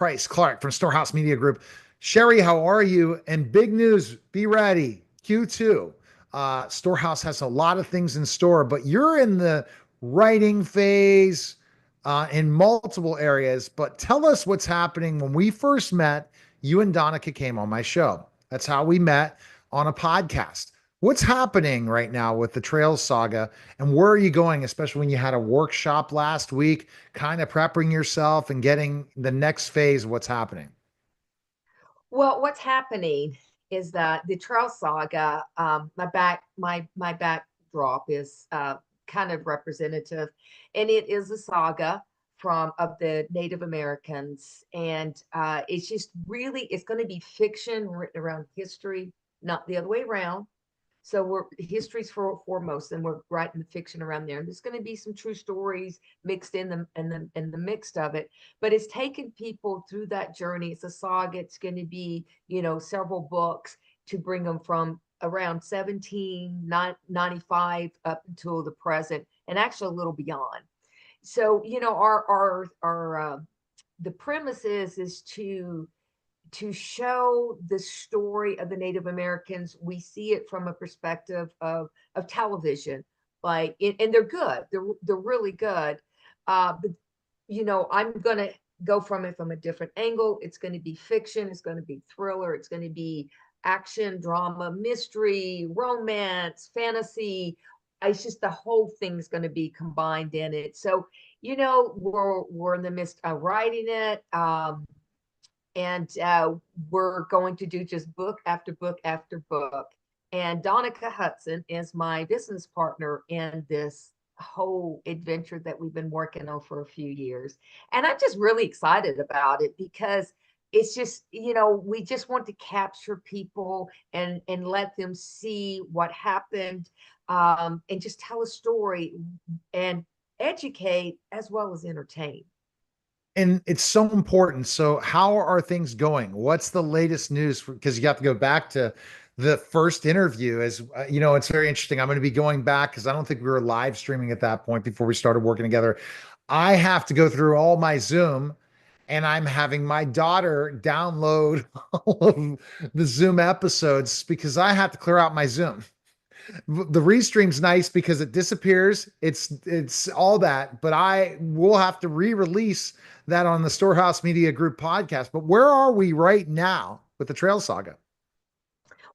Price Clark from Storehouse Media Group. Sherry, how are you? And big news, be ready. Q2. Storehouse has a lot of things in store, but you're in the writing phase in multiple areas. But tell us what's happening. When we first met, you and Donica came on my show. That's how we met on a podcast. What's happening right now with the Trails saga, and where are you going, especially when you had a workshop last week, kind of prepping yourself and getting the next phase of what's happening? Well, what's happening is that the Trail Saga, my backdrop is kind of representative, and it is a saga from of the Native Americans, and it's just really it's going to be fiction written around history, not the other way around. So we're history's for foremost, and we're writing the fiction around there. And there's going to be some true stories mixed in them and the mixed of it. But it's taken people through that journey. It's a saga. It's going to be, several books to bring them from around 1795 up until the present, and actually a little beyond. So, our the premise is to show the story of the Native Americans. We see it from a perspective of television, and they're good. They're really good. But I'm gonna go from it from a different angle. It's going to be fiction. It's going to be thriller. It's going to be action, drama, mystery, romance, fantasy. It's just the whole thing's going to be combined in it. So, we're in the midst of writing it. And we're going to do just book after book after book. And Donica Hudson is my business partner in this whole adventure that we've been working on for a few years. And I'm just really excited about it because it's just, we just want to capture people and let them see what happened, and just tell a story and educate as well as entertain. And it's so important. So, how are things going? What's the latest news? Because you have to go back to the first interview. As it's very interesting. I'm going to be going back because I don't think we were live streaming at that point before we started working together. I have to go through all my Zoom, and I'm having my daughter download all of the Zoom episodes because I have to clear out my Zoom. The restream's nice because it disappears. It's all that, but I will have to re-release that on the Storehouse Media Group podcast. But where are we right now with the Trail Saga?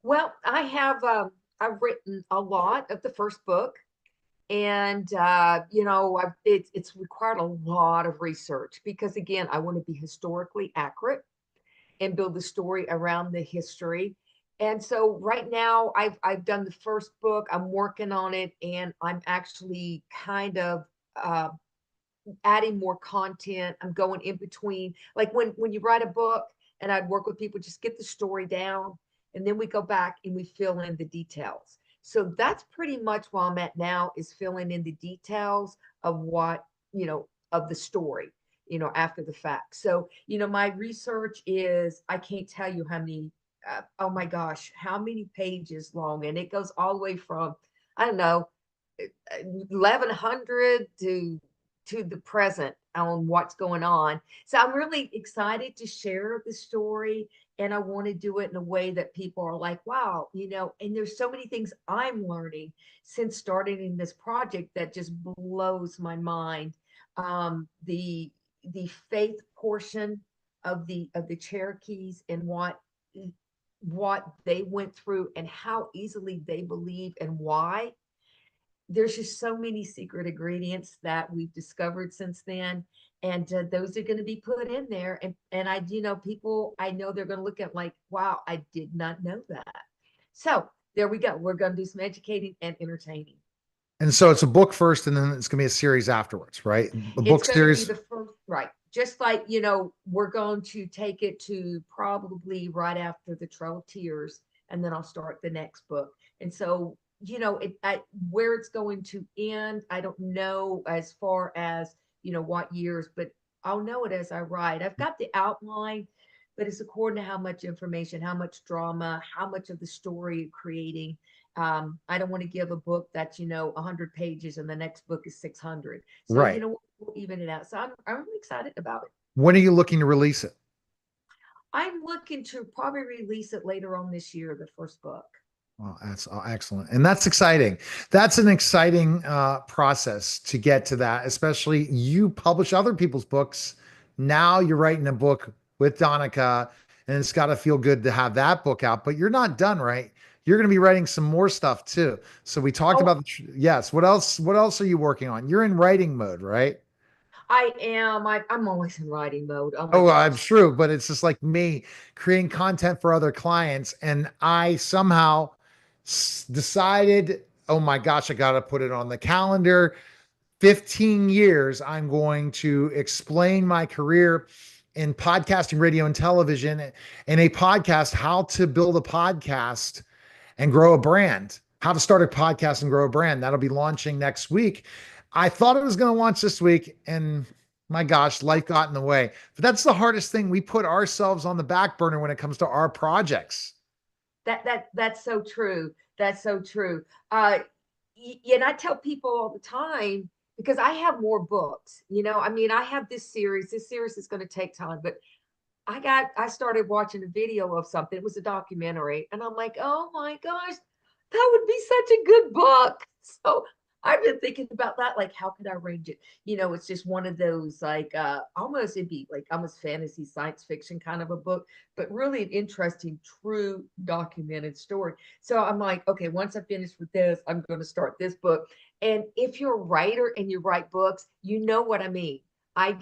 Well, I've written a lot of the first book, and it's required a lot of research because again, I want to be historically accurate and build the story around the history. And so right now, I've done the first book. I'm working on it, and I'm actually kind of uh, adding more content. I'm going in between, like when you write a book, and I'd work with people, just get the story down, and then we go back and we fill in the details. So that's pretty much where I'm at now, is filling in the details of what, of the story, after the fact. So, my research is, I can't tell you how many, oh my gosh, how many pages long. And it goes all the way from, I don't know, 1100 to the present on what's going on. So I'm really excited to share the story, and I want to do it in a way that people are like, wow, and there's so many things I'm learning since starting in this project that just blows my mind. The faith portion of the Cherokees, and what they went through and how easily they believe and why. There's just so many secret ingredients that we've discovered since then, and those are going to be put in there. And I, people, I know they're going to look at like, wow, I did not know that. So there we go. We're going to do some educating and entertaining. And so it's a book first, and then it's going to be a series afterwards, right? A It's book going to be series. the first, right? Just like, we're going to take it to probably right after the Trail of Tears, and then I'll start the next book. And so, where it's going to end, I don't know as far as, what years, but I'll know it as I write. I've got the outline, but it's according to how much information, how much drama, how much of the story you're creating. I don't want to give a book that's 100 pages and the next book is 600. So Right. we'll even it out. So I'm really excited about it. When are you looking to release it? I'm looking to probably release it later on this year, the first book. Well, that's excellent. And that's exciting. That's an exciting process to get to that, especially you publish other people's books. Now you're writing a book with Donica, and it's got to feel good to have that book out, but you're not done, right? You're going to be writing some more stuff too. So we talked Oh, about yes. What else are you working on? You're in writing mode, right? I am. I'm always in writing mode. Oh my Oh, I'm gosh. true, but it's just like me creating content for other clients, and I somehow decided, oh my gosh, I got to put it on the calendar. 15 years, I'm going to explain my career in podcasting, radio, and television in a podcast, how to build a podcast and grow a brand, how to start a podcast and grow a brand. That'll be launching next week. I thought it was going to launch this week, and my gosh, life got in the way. But that's the hardest thing. We put ourselves on the back burner when it comes to our projects. That's so true. That's so true. And I tell people all the time because I have more books. I mean, I have this series. This series is going to take time, but I started watching a video of something. It was a documentary, and I'm like, oh my gosh, that would be such a good book. So I've been thinking about that. Like, how could I arrange it? It's just one of those like almost it'd be like almost fantasy science fiction kind of a book, but really an interesting, true documented story. So I'm like, okay, once I finish with this, I'm going to start this book. And if you're a writer and you write books, you know what I mean. I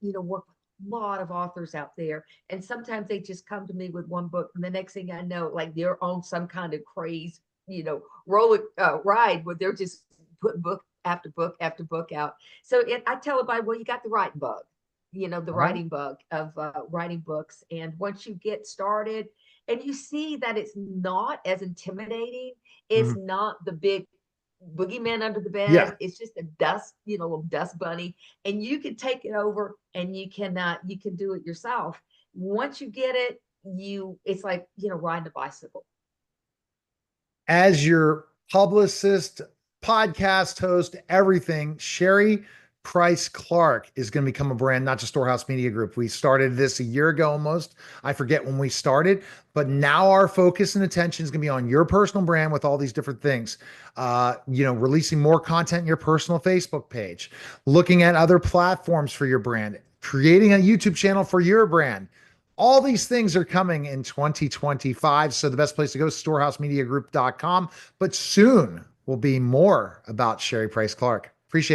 work with a lot of authors out there, and sometimes they just come to me with one book, and the next thing I know, like they're on some kind of craze, roller ride where they're just putting book after book after book out. So I tell everybody, well, you got the writing bug, the All right. writing bug of writing books. And once you get started and you see that it's not as intimidating, it's Mhm. not the big boogeyman under the Yeah. bed. It's just a dust, little dust bunny, and you can take it over and you can do it yourself. Once you get it, it's like riding a bicycle. As your publicist, podcast host, everything, Sherry Price Clark is going to become a brand, not just Storehouse Media Group. We started this a year ago almost. I forget when we started, but now our focus and attention is going to be on your personal brand with all these different things. Releasing more content in your personal Facebook page, looking at other platforms for your brand, creating a YouTube channel for your brand. All these things are coming in 2025. So the best place to go is storehousemediagroup.com. But soon will be more about Sherry Price Clark. Appreciate it.